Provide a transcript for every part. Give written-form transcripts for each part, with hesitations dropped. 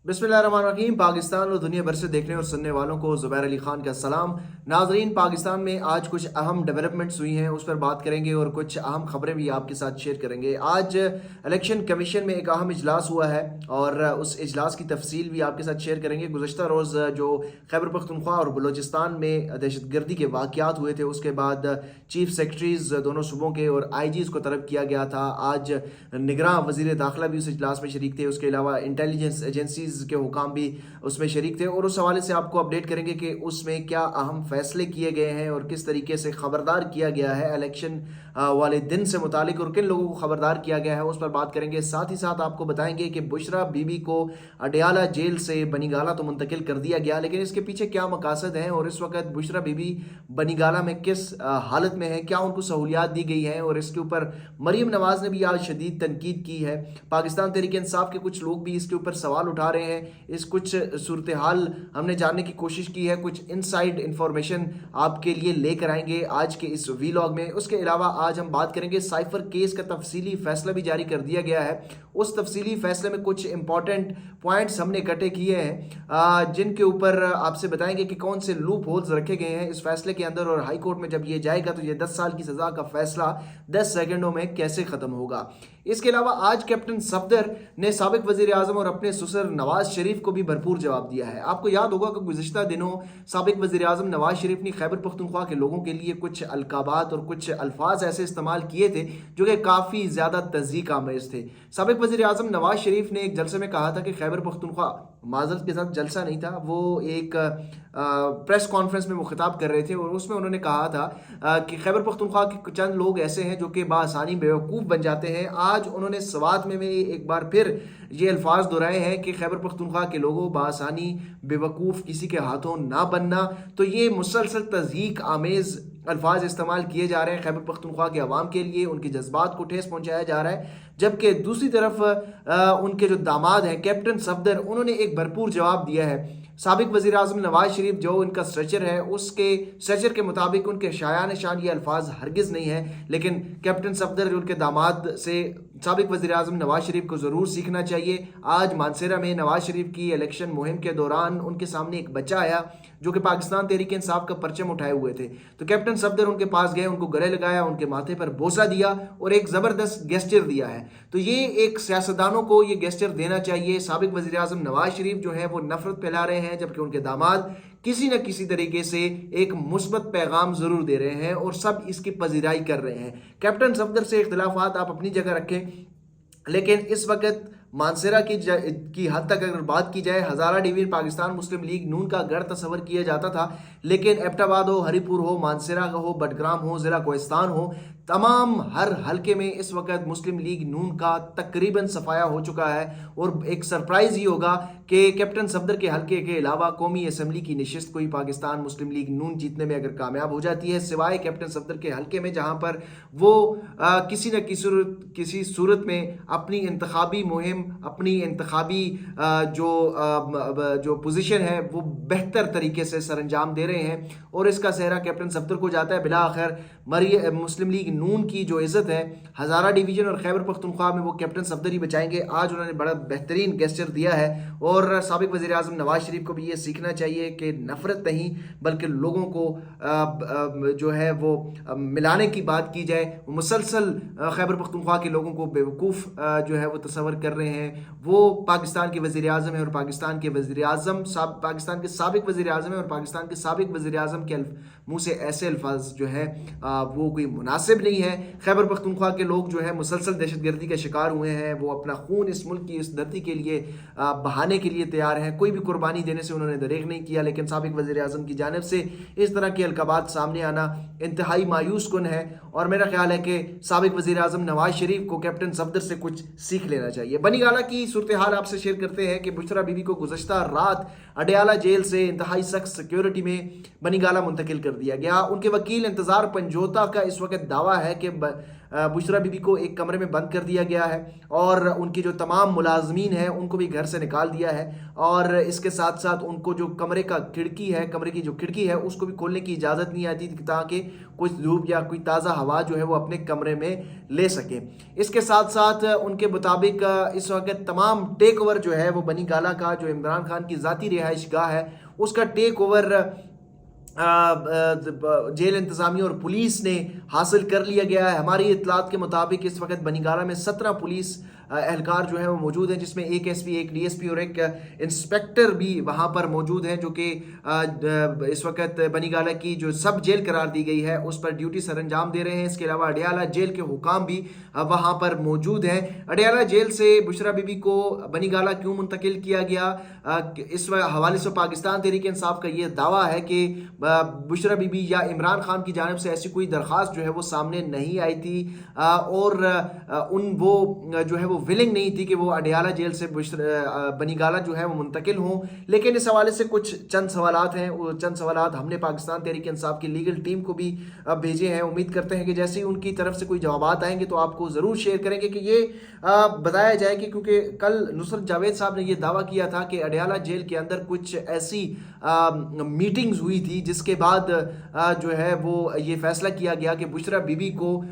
बिस्मिल्लाहिर्रहमानिर्रहीम। पाकिस्तान और दुनिया भर से देखने और सुनने वालों को ज़ुबैर अली खान का सलाम। नाजरीन, पाकिस्तान में आज कुछ अहम डेवलपमेंट्स हुई हैं, उस पर बात करेंगे और कुछ अहम खबरें भी आपके साथ शेयर करेंगे। आज इलेक्शन कमीशन में एक अहम इजलास हुआ है और उस इजलास की तफसील भी आपके साथ शेयर करेंगे। गुज़श्ता रोज़ जो खैबर पख्तूनख्वा और बलूचिस्तान में दहशत गर्दी के वाक़यात हुए थे, उसके बाद चीफ सेक्रेटरीज़ दोनों सूबों के और IGs को तलब किया गया था। आज निगरां वज़ीर दाखिला भी उस इजलास में शरीक थे, उसके अलावा इंटेलिजेंस एजेंसीज के हुकाम भी उसमें शरीक थे और उस हवाले से आपको अपडेट करेंगे कि उसमें क्या अहम फैसले किए गए हैं और किस तरीके से खबरदार किया गया है इलेक्शन वाले दिन से मुतालिक और किन लोगों को खबरदार किया गया है, उस पर बात करेंगे। साथ ही साथ आपको बताएंगे कि बुशरा बीबी को अडयाला जेल से बनीगाला तो मुंतकिल कर दिया गया, लेकिन इसके पीछे क्या मकासद हैं और इस वक्त बुशरा बीबी बनीगाला में किस हालत में है, क्या उनको सहूलियात दी गई हैं, और इसके ऊपर मरीम नवाज ने भी आज शदीद तनकीद की है। पाकिस्तान तहरीक इंसाफ के कुछ लोग भी इसके ऊपर सवाल उठा रहे हैं। इस कुछ सूरत हाल हमने जानने की कोशिश की है, कुछ इनसाइड इंफॉर्मेशन आपके लिए लेकर आएंगे आज के इस वीलॉग में। उसके अलावा आज हम बात करेंगे साइफर केस का तफसीली फैसला भी जारी कर दिया गया है। उस तफसीली फैसले में कुछ इंपॉर्टेंट पॉइंट्स हमने इकट्ठे किए हैं जिनके ऊपर आपसे बताएंगे कि कौन से लूप होल्स रखे गए हैं इस फैसले के अंदर, और हाई कोर्ट में जब ये जाएगा तो ये 10 साल की सजा का फैसला 10 सेकंडों में कैसे खत्म होगा। इसके अलावा आज कैप्टन सफदर ने साबिक वजीर आजम और अपने ससुर नवाज शरीफ को भी भरपूर जवाब दिया है। आपको याद होगा कि गुज़श्ता दिनों साबिक वजीर आजम नवाज शरीफ ने खैबर पख्तूनख्वा के लोगों के लिए कुछ अलकाबात और कुछ अल्फाज ऐसे इस्तेमाल किए थे जो कि काफ़ी ज़्यादा तज़ीक आमेज थे। साबिक वजीर आजम नवाज शरीफ ने एक जलसे में कहा था कि खैबर पख्तूनख्वा, माजरत के साथ जलसा नहीं था, वो एक प्रेस कॉन्फ्रेंस में वो खिताब कर रहे थे और उसमें उन्होंने कहा था कि खैबर पख्तूनख्वा के चंद लोग ऐसे हैं जो कि बासानी बेवकूफ़ बन जाते हैं। आज उन्होंने सवात में एक बार फिर ये अल्फाज दोहराए हैं कि खैबर पख्तूनख्वा के लोगों बासानी बेवकूफ़ किसी के हाथों ना बनना। तो ये मुसलसल तज़हीक आमेज़ अल्फाज इस्तेमाल किए जा रहे हैं खैबर पख्तूनख्वा के अवाम के लिए, उनके जज्बात को ठेस पहुंचाया जा रहा है। जबकि दूसरी तरफ उनके जो दामाद हैं कैप्टन सफदर, उन्होंने एक भरपूर जवाब दिया है। साबिक वज़ीर आज़म नवाज शरीफ जो इनका स्ट्रेचर है, उसके स्ट्रेचर के मुताबिक उनके शायान शान ये अल्फाज हरगिज़ नहीं है, लेकिन कैप्टन सफदर उनके दामाद से साबिक वज़ीर आज़म नवाज शरीफ को ज़रूर सीखना चाहिए। आज मानसेरा में नवाज शरीफ की इलेक्शन मुहिम के दौरान उनके सामने एक बच्चा आया जो कि पाकिस्तान तहरीक इंसाफ का परचम उठाए हुए थे, तो कैप्टन सफदर उनके पास गए, उनको गले लगाया, उनके माथे पर बोसा दिया और एक ज़बरदस्त गेस्चर दिया है। तो ये एक सियासतदानों को ये गेस्चर देना चाहिए। साबिक वज़ीर आज़म नवाज शरीफ जो है वो नफरत फैला रहे हैं, जबकि उनके दामाद किसी न किसी तरीके से एक मुस्बत पैगाम ज़रूर दे रहे हैं और सब इसकी पजीराई कर रहे हैं। कैप्टन सफदर से इख्तिलाफात आप अपनी जगह रखें, लेकिन इस वक्त मानसेरा की हद तक अगर बात की जाए, हज़ारा डिवीज़न पाकिस्तान मुस्लिम लीग नून का गढ़ तस्वर किया जाता था, लेकिन एबटाबाद हो, हरीपुर हो, मानसेरा हो, बडग्राम हो, ज़िला कोहिस्तान हो, तमाम हर हलके में इस वक्त मुस्लिम लीग नून का तकरीबन सफाया हो चुका है। और एक सरप्राइज़ ये होगा कि कैप्टन सफदर के हलके के अलावा कौमी असम्बली की नशिस्त कोई पाकिस्तान मुस्लिम लीग नून जीतने में अगर कामयाब हो जाती है, सिवाय कैप्टन सफदर के हलके में जहाँ पर वो किसी न किसी सूरत में अपनी इंतखाबी मुहिम, अपनी इंतखाबी जो पोजीशन है वो बेहतर तरीके से सर अंजाम दे रहे हैं और इसका सेहरा कैप्टन सफदर को जाता है। बिला आखिर मुस्लिम लीग नून की जो इज़्ज़त है हज़ारा डिवीज़न और खैबर पख्तूनख्वा में वो कैप्टन सफदर ही बचाएंगे। आज उन्होंने बड़ा बेहतरीन गेस्चर दिया है और साबिक वज़ीर आज़म नवाज शरीफ को भी ये सीखना चाहिए कि नफ़रत नहीं बल्कि लोगों को जो है वो मिलाने की बात की जाए। मुसलसल खैबर पख्तूनख्वा के लोगों को बेवकूफ़ जो है वो तस्वर कर रहे हैं। वो पाकिस्तान के वज़ीर आज़म है और पाकिस्तान के वज़ीर आज़म पाकिस्तान के साबिक वज़ीर आज़म है और पाकिस्तान के साबिक वज़ीर आज़म के मुँह से ऐसे अल्फाज जो है वो कोई मुनासिब नहीं है। खैबर पख्तूनख्वा के लोग जो है मुसलसल दहशतगर्दी का शिकार हुए हैं, वो अपना खून इस मुल्क की इस धरती के लिए बहाने के लिए तैयार हैं। कोई भी कुर्बानी देने से उन्होंने दरेग नहीं किया, लेकिन साबिक वज़ीर आज़म की जानिब से इस तरह के अलकाबात सामने आना इंतहाई मायूस कुन है और मेरा ख्याल है कि साबिक वज़ीर आज़म नवाज शरीफ को कैप्टन सफदर से कुछ सीख लेना चाहिए। बनीगाला की सूरत हाल आपसे शेयर करते हैं कि बुशरा बीबी को गुज़श्ता रात अडयाला जेल से इंतहाई सख्त सिक्योरिटी में बनीगाला मुंतकिल कर दिया गया। उनके वकील इंतज़ार पंजोता का इस वक्त दावा है कि बुशरा बीबी को एक कमरे में बंद कर दिया गया है और उनकी जो तमाम मुलाजमीन हैं उनको भी घर से निकाल दिया है और इसके साथ साथ उनको जो कमरे की जो खिड़की है उसको भी खोलने की इजाज़त नहीं आती ताकि कुछ धूप या कोई ताज़ा हवा जो है वो अपने कमरे में ले सके। इसके साथ साथ उनके मुताबिक इस वक्त तमाम टेक ओवर जो है वो बनी गाला का जो इमरान खान की ज़ाती रिहाइश गाह है उसका टेक ओवर जेल इंतज़ामिया और पुलिस ने हासिल कर लिया गया है। हमारी इत्तलात के मुताबिक इस वक्त बनीगाला में 17 पुलिस एहलकार जो है वो मौजूद हैं, जिसमें एक एसपी, एक डीएसपी और एक इंस्पेक्टर भी वहाँ पर मौजूद हैं, जो कि इस वक्त बनीगाला की जो सब जेल करार दी गई है उस पर ड्यूटी सर अंजाम दे रहे हैं। इसके अलावा अडियाला जेल के हुकाम भी वहाँ पर मौजूद हैं। अडियाला जेल से बुशरा बीबी को बनीगाला क्यों मुंतकिल किया गया, इस हवाले से पाकिस्तान तहरीक इंसाफ का ये दावा है कि बुशरा बीबी या इमरान खान की जानिब से ऐसी कोई दरख्वास्त जो है वो सामने नहीं आई थी और वो जो है वो विलिंग नहीं थी कि वो अडियाला जेल से बनीगाला जो है वो मुंतकिल हों। लेकिन इस हवाले से कुछ चंद सवालात हैं, वो चंद सवालात हमने पाकिस्तान तहरीक इंसाफ की लीगल टीम को भी भेजे हैं। उम्मीद करते हैं कि जैसे ही उनकी तरफ से कोई जवाबात आएंगे तो आपको ज़रूर शेयर करेंगे कि ये बताया जाए कि क्योंकि कल नुसरत जावेद साहब ने ये दावा किया था कि अडियाला जेल के अंदर कुछ ऐसी मीटिंग्स हुई थी जिसके बाद जो है वो ये फैसला किया गया कि बुशरा बीबी को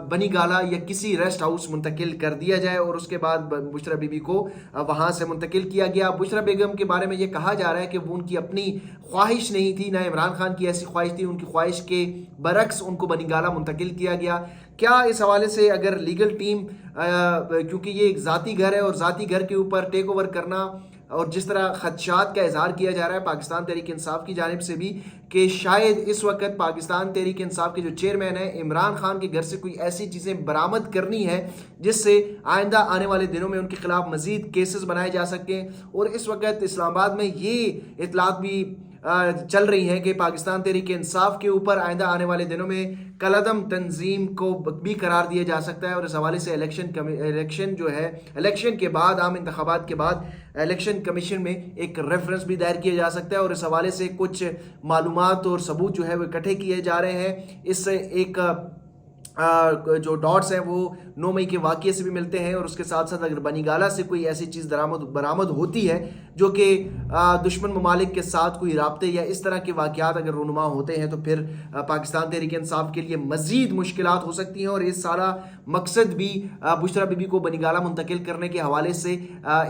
बनीगाला या किसी रेस्ट हाउस मुंतकिल कर दिया जाए और उसके बाद बुशरा बीबी को वहाँ से मुंतकिल किया गया। बुशरा बेगम के बारे में ये कहा जा रहा है कि वो उनकी अपनी ख्वाहिश नहीं थी, ना इमरान खान की ऐसी ख्वाहिश थी, उनकी ख्वाहिश के बरक्स उनको बनीगाला मुंतकिल किया गया। क्या इस हवाले से अगर लीगल टीम क्योंकि ये एक ज़ाती घर है और ज़ाती घर के ऊपर टेक ओवर करना और जिस तरह खदशात का इजहार किया जा रहा है पाकिस्तान तहरीक इंसाफ की जानिब से भी कि शायद इस वक्त पाकिस्तान तहरीक इंसाफ के जो चेयरमैन है इमरान खान के घर से कोई ऐसी चीज़ें बरामद करनी है जिससे आइंदा आने वाले दिनों में उनके खिलाफ मजीद केसेस बनाए जा सकें। और इस वक्त इस्लामाबाद में ये इतलात भी चल रही हैं कि पाकिस्तान तहरीक इंसाफ के ऊपर आइंदा आने वाले दिनों में कलअदम तंजीम को भी करार दिया जा सकता है और इस हवाले से इलेक्शन के बाद आम इंतखाबात के बाद इलेक्शन कमीशन में एक रेफरेंस भी दायर किया जा सकता है और इस हवाले से कुछ मालूमात और सबूत जो है वो इकट्ठे किए जा रहे हैं। इससे एक जो डॉट्स हैं वो 9 मई के वाक़ये से भी मिलते हैं और उसके साथ साथ अगर बनीगाला से कोई ऐसी चीज़ बरामद होती है जो कि दुश्मन ममालिक के साथ कोई राब्ते या इस तरह के वाक़यात अगर रूनुमा होते हैं तो फिर पाकिस्तान तहरीक इंसाफ के लिए मज़ीद मुश्किलात हो सकती हैं। और इस सारा मकसद भी बुशरा बीबी को बनीगाला मुंतकिल करने के हवाले से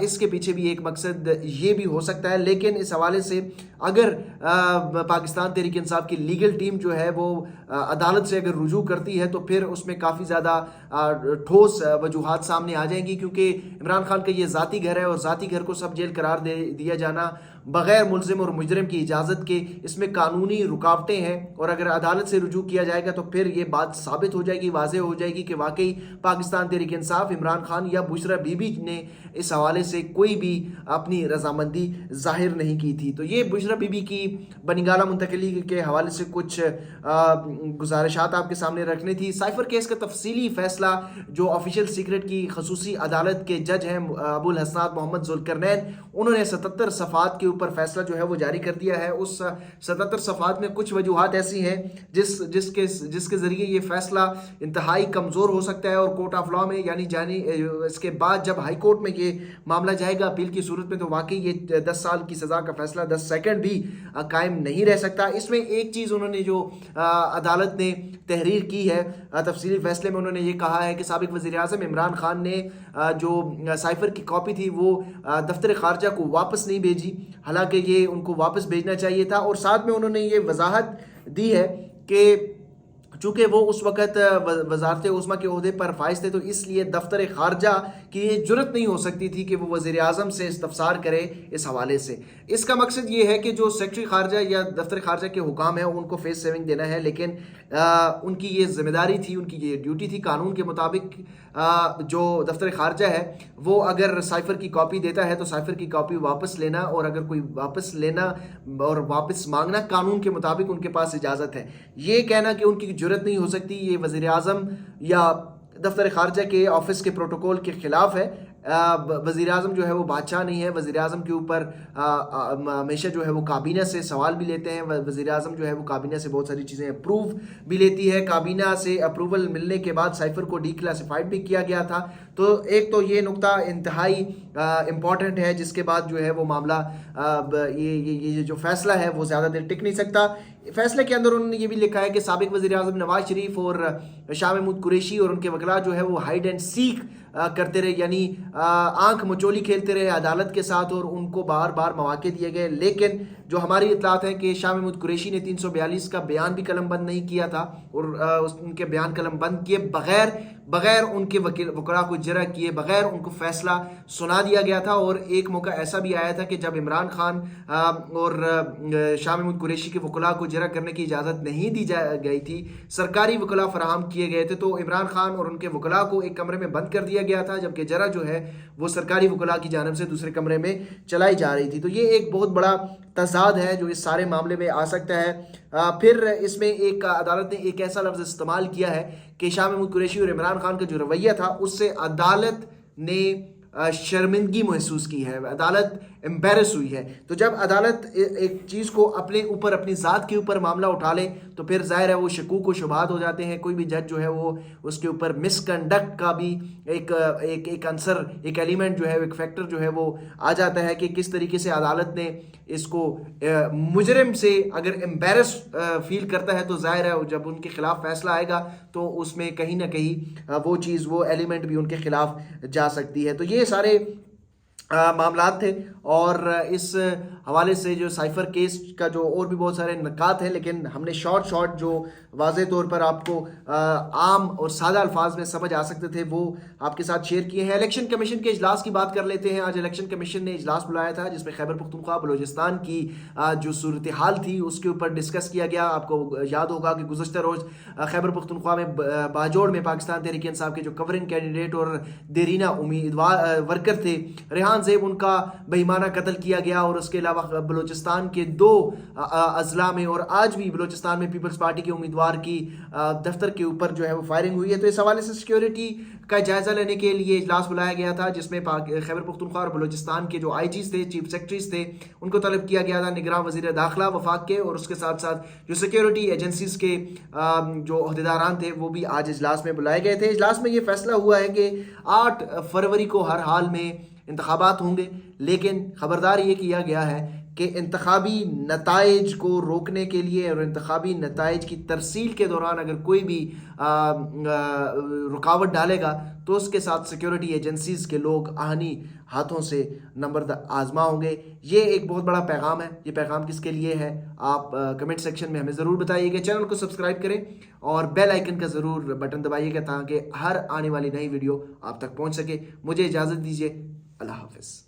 इसके पीछे भी एक मकसद ये भी हो सकता है। लेकिन इस हवाले से अगर पाकिस्तान तहरीक इंसाफ की लीगल टीम जो है वो अदालत से अगर रुजू करती है तो फिर उसमें काफ़ी ज़्यादा ठोस वजूहात सामने आ जाएंगी, क्योंकि इमरान खान का ये ज़ाती घर है और ज़ाती घर को सब जेल करार दे दिया जाना बग़ैर मुल्ज़िम और मुजरिम की इजाज़त के इसमें कानूनी रुकावटें हैं। और अगर अदालत से रुजू किया जाएगा तो फिर ये बात साबित हो जाएगी, वाज़ेह हो जाएगी कि वाकई पाकिस्तान तहरीक इंसाफ, इमरान खान या बुशरा बीबी ने इस हवाले से कोई भी अपनी रजामंदी जाहिर नहीं की थी। तो ये बुशरा बीबी की बनीगाला मुंतकिली के हवाले से कुछ गुजारिशात आपके सामने रखनी थी। साइफर केस का तफसीली फैसला जो ऑफिशियल सीक्रेट की खसूसी अदालत के जज हैं अबुल हसनात मोहम्मद जुल्करनैन, उन्होंने 77 सफ़ात के ऊपर फैसला जो है वो जारी कर दिया है। उस 77 सफ़ात में कुछ वजूहात ऐसी हैं जिसके ज़रिए ये फैसला इंतहाई कमज़ोर हो सकता है और कोर्ट ऑफ लॉ में यानी इसके बाद जब हाई कोर्ट में ये मामला जाएगा अपील की सूरत में तो वाकई ये 10 साल की सज़ा का फैसला 10 सेकंड भी कायम नहीं रह सकता। इसमें एक चीज़ उन्होंने जो अदालत ने तहरीर की है तफसीली फैसले में, उन्होंने ये कहा है कि साबिक वज़ीर-ए-आज़म इमरान खान ने जो साइफर की कॉपी थी वो दफ्तर खारजा को वापस नहीं भेजी, हालांकि ये उनको वापस भेजना चाहिए था। और साथ में उन्होंने ये वजाहत दी है कि चूँकि वो उस वक़्त वज़ारत उस्मा के ओहदे पर फाइज थे तो इसलिए दफ्तर खारजा की ये जुर्रत नहीं हो सकती थी कि वो वज़ीर आज़म से इस्तफ़सार करे इस हवाले से। इसका मकसद ये है कि जो सेक्रेटरी खारजा या दफ्तर खारजा के हुकाम हैं उनको फेस सेविंग देना है, लेकिन उनकी ये ज़िम्मेदारी थी, उनकी ये ड्यूटी थी। कानून के मुताबिक जो दफ्तर खारजा है वो अगर साइफर की कॉपी देता है तो साइफर की कॉपी वापस लेना और अगर कोई वापस लेना और वापस मांगना कानून के मुताबिक उनके पास इजाज़त है। ये कहना कि उनकी जरूरत नहीं हो सकती, ये वज़ीर आज़म या दफ्तर खारजा के ऑफिस के प्रोटोकॉल के ख़िलाफ़ है। वज़ीर आज़म जो है वो बादशाह नहीं है। वज़ीर आज़म के ऊपर हमेशा जो है वो काबीना से सवाल भी लेते हैं। वज़ीर आज़म जो है वो काबीना से बहुत सारी चीज़ें अप्रूव भी लेती है। काबीना से अप्रूवल मिलने के बाद साइफर को डिक्लासिफाइड भी किया गया था। तो एक तो ये नुक्ता इंतहाई इम्पॉर्टेंट है, जिसके बाद जो है वो मामला ये जो फैसला है वो ज़्यादा देर टिक नहीं सकता। फैसले के अंदर उन्होंने ये भी लिखा है कि साबिक वज़ीर आज़म नवाज शरीफ और शाह महमूद कुरैशी और उनके वकला जो है वो हाइड एंड सीक करते रहे, यानी आंख मचोली खेलते रहे अदालत के साथ, और उनको बार बार मौके दिए गए। लेकिन जो हमारी इतलात है कि शाह महमूद कुरैशी ने 342 का बयान भी कलम बंद नहीं किया था, और उनके बयान कलम बंद किए बगैर उनके वकला को जरा किए बगैर उनको फैसला सुना दिया गया था। और एक मौका ऐसा भी आया था कि जब इमरान खान और शाह महमूद कुरैशी के वकला को जरा करने की इजाज़त नहीं दी गई थी, सरकारी वकला फराहम किए गए थे, तो इमरान खान और उनके वकला को एक कमरे में बंद कर दिया गया था, जबकि जरा जो है वो सरकारी वकला की जानिब से दूसरे कमरे में चलाई जा रही थी। तो ये एक बहुत बड़ा तजाद है जो इस सारे मामले में आ सकता है। फिर इसमें एक अदालत ने एक ऐसा लफ्ज़ इस्तेमाल किया है कि शाह महमूद कुरैशी और इमरान खान का जो रवैया था उससे अदालत ने शर्मिंदगी महसूस की है, अदालत एम्बेरस हुई है। तो जब अदालत एक चीज़ को अपने ऊपर, अपनी ज़ात के ऊपर मामला उठा ले, तो फिर ज़ाहिर है वो शकूक व शुबहात हो जाते हैं। कोई भी जज जो है वो उसके ऊपर मिसकंडक्ट का भी एक आंसर, एक एलिमेंट जो है, एक फैक्टर जो है वो आ जाता है कि किस तरीके से अदालत ने इसको मुजरिम से अगर एम्बेरस फील करता है, तो ज़ाहिर है जब उनके खिलाफ फैसला आएगा तो उसमें कहीं ना कहीं वो चीज़, वो एलिमेंट भी उनके खिलाफ जा सकती है। तो ये सारे मामलात थे, और इस हवाले से जो साइफर केस का जो और भी बहुत सारे नकात हैं, लेकिन हमने शॉर्ट जो वाज़े तौर पर आपको आम और सादा अल्फाज में समझ आ सकते थे वो आपके साथ शेयर किए हैं। इलेक्शन कमीशन के इजलास की बात कर लेते हैं। आज इलेक्शन कमीशन ने इजलास बुलाया था, जिसमें खैबर पख्तूनख्वा बलूचिस्तान की जो सूरत हाल थी उसके ऊपर डिस्कस किया गया। आपको याद होगा कि गुज़श्ता रोज़ खैबर पख्तूनख्वा में बाजोड़ में पाकिस्तान तहरीक इंसाफ के जो कवरिंग कैंडिडेट और देरीना उम्मीदवार वर्कर थे, रेहान ज़ेब, उनका बेईमाना कत्ल किया गया। और उसके अलावा बलूचिस्तान के 2 अजला में और आज भी बलूचिस्तान में पीपल्स पार्टी के उम्मीदवार की दफ्तर के ऊपर जो है वो फायरिंग हुई है। तो इस हवाले से सिक्योरिटी का जायज़ा लेने के लिए इजलास बुलाया गया था, जिसमें खैबर पख्तूनख्वा और बलूचिस्तान के जो आईजीज़ थे, चीफ सेक्रेटरीज थे, उनको तलब किया गया था, निगरान वज़ीर दाखिला वफाक के, और उसके साथ साथ जो सिक्योरिटी एजेंसीज़ के जो अहदेदारान थे वो भी आज इजलास में बुलाए गए थे। इजलास में ये फैसला हुआ है कि 8 फरवरी को हर हाल में इंतखाबात होंगे, लेकिन ख़बरदार ये किया गया है कि इंतखाबी नताइज को रोकने के लिए और इंतखाबी नताइज की तरसील के दौरान अगर कोई भी रुकावट डालेगा तो उसके साथ सिक्योरिटी एजेंसीज़ के लोग आहनी हाथों से नंबर आजमा होंगे। ये एक बहुत बड़ा पैगाम है। ये पैगाम किसके लिए है आप कमेंट सेक्शन में हमें ज़रूर बताइएगा। चैनल को सब्सक्राइब करें और बेल आइकन का ज़रूर बटन दबाइएगा ताकि हर आने वाली नई वीडियो आप तक पहुंच सके। मुझे इजाज़त दीजिए। अल्लाह हाफ़िज़।